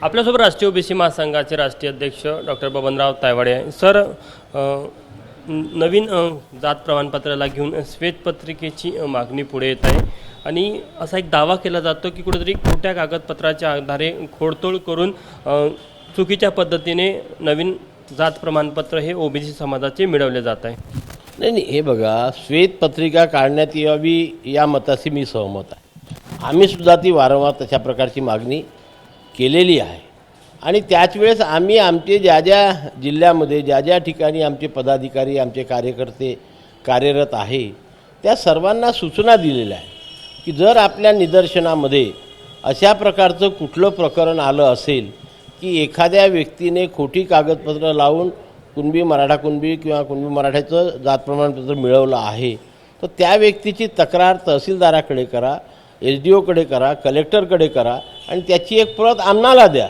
आपल्यासोबत राष्ट्रीय ओबीसी महासंघाचे राष्ट्रीय अध्यक्ष डॉक्टर बबनराव तायवाडे आहे. सर, नवीन जात प्रमाणपत्राला घेऊन श्वेतपत्रिकेची मागणी पुढे येत आहे आणि असा एक दावा केला जातो की कुठेतरी खोट्या कागदपत्राच्या आधारे खोडतोड करून चुकीच्या पद्धतीने नवीन जात प्रमाणपत्र हे ओबीसी समाजाचे मिळवले जात आहे. नाही, हे बघा, श्वेतपत्रिका काढण्यात यावी या मताशी मी सहमत आहे. आम्ही सुद्धा ती वारंवार तशा प्रकारची मागणी केलेली आहे आणि त्याच वेळेस आम्ही आमचे ज्या ज्या जिल्ह्यामध्ये ज्या ज्या ठिकाणी आमचे पदाधिकारी आमचे कार्यकर्ते कार्यरत आहे त्या सर्वांना सूचना दिलेल्या आहे की जर आपल्या निदर्शनामध्ये अशा प्रकारचं कुठलं प्रकरण आलं असेल की एखाद्या व्यक्तीने खोटी कागदपत्र लावून कुणबी मराठा कुणबी किंवा कुणबी मराठ्याचं जात प्रमाणपत्र मिळवलं आहे तर त्या व्यक्तीची तक्रार तहसीलदाराकडे करा, SDOकडे करा, कलेक्टरकडे करा आणि त्याची एक प्रत आम्हाला द्या,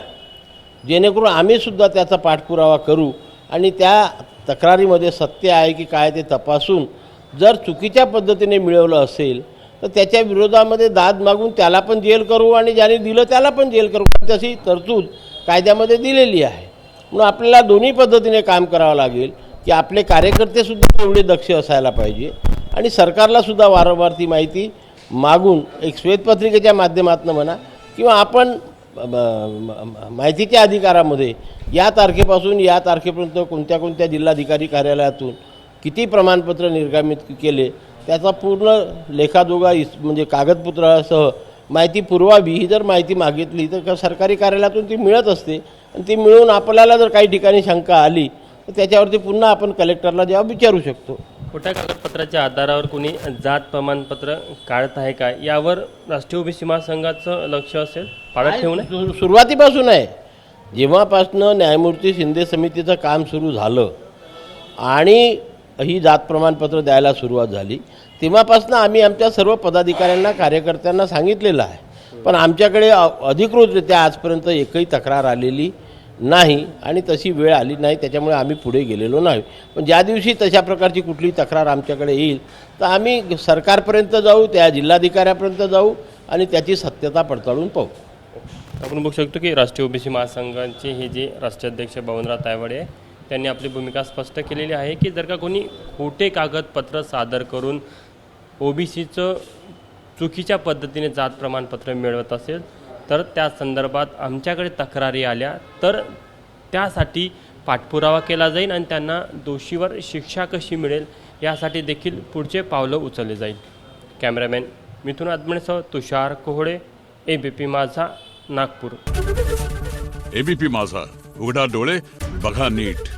जेणेकरून आम्हीसुद्धा त्याचा पाठपुरावा करू आणि त्या तक्रारीमध्ये सत्य आहे की काय ते तपासून जर चुकीच्या पद्धतीने मिळवलं असेल तर त्याच्या विरोधामध्ये दाद मागून त्याला पण जेल करू आणि ज्याने दिलं त्याला पण जेल करू. तशी तरतूद कायद्यामध्ये दिलेली आहे. म्हणून आपल्याला दोन्ही पद्धतीने काम करावं लागेल की आपले कार्यकर्तेसुद्धा तेवढे दक्ष असायला पाहिजे आणि सरकारलासुद्धा वारंवार ती माहिती मागून एक श्वेतपत्रिकेच्या माध्यमातून म्हणा किंवा आपण माहितीच्या अधिकारामध्ये या तारखेपासून या तारखेपर्यंत कोणत्या कोणत्या जिल्हाधिकारी कार्यालयातून किती प्रमाणपत्र निर्गमित केले त्याचा पूर्ण लेखाजोखा म्हणजे कागदपत्रासह माहिती पुरवावी. ही जर माहिती मागितली तर सरकारी कार्यालयातून ती मिळत असते आणि ती मिळून आपल्याला जर काही ठिकाणी शंका आली तर त्याच्यावरती पुन्हा आपण कलेक्टरला जेव्हा विचारू शकतो. खोट्या कागदपत्राच्या आधारावर कोणी जात प्रमाणपत्र काढत आहे का यावर राष्ट्रीय ओबीसी महासंघाचं लक्ष असेल, पाळत ठेवणं सुरुवातीपासून आहे. जेव्हापासनं न्यायमूर्ती शिंदे समितीचं काम सुरू झालं आणि ही जात प्रमाणपत्र द्यायला सुरुवात झाली तेव्हापासून आम्ही आमच्या सर्व पदाधिकाऱ्यांना कार्यकर्त्यांना सांगितलेलं आहे, पण आमच्याकडे अधिकृतरित्या आजपर्यंत एकही तक्रार आलेली नाही आणि तशी वेळ आली नाही, त्याच्यामुळे आम्ही पुढे गेलेलो नाही. पण ज्या दिवशी तशा प्रकारची कुठली तक्रार आमच्याकडे येईल तर आम्ही सरकारपर्यंत जाऊ, त्या जिल्हाधिकाऱ्यापर्यंत जाऊ आणि त्याची सत्यता पडताळून पाहू. आपण बघू शकतो की राष्ट्रीय ओबीसी महासंघाचे हे जे राष्ट्रीय अध्यक्ष बबनराव तायवाडे आहे त्यांनी आपली भूमिका स्पष्ट केलेली आहे की जर का कोणी खोटे कागदपत्र सादर करून ओबीसीचं चुकीच्या पद्धतीने जात प्रमाणपत्र मिळवत असेल तर त्या संदर्भात आमच्याकडे तक्रारी आल्या तर त्यासाठी पाठपुरावा केला जाईल आणि त्यांना दोषीवर शिक्षा कशी मिळेल यासाठी देखील पुढचे पावलं उचलले जाईल. कॅमेरामॅन मिथुन आदमणेसह तुषार कोहळे, ABP माझा, नागपूर. ABP माझा, उघडा डोळे बघा नीट.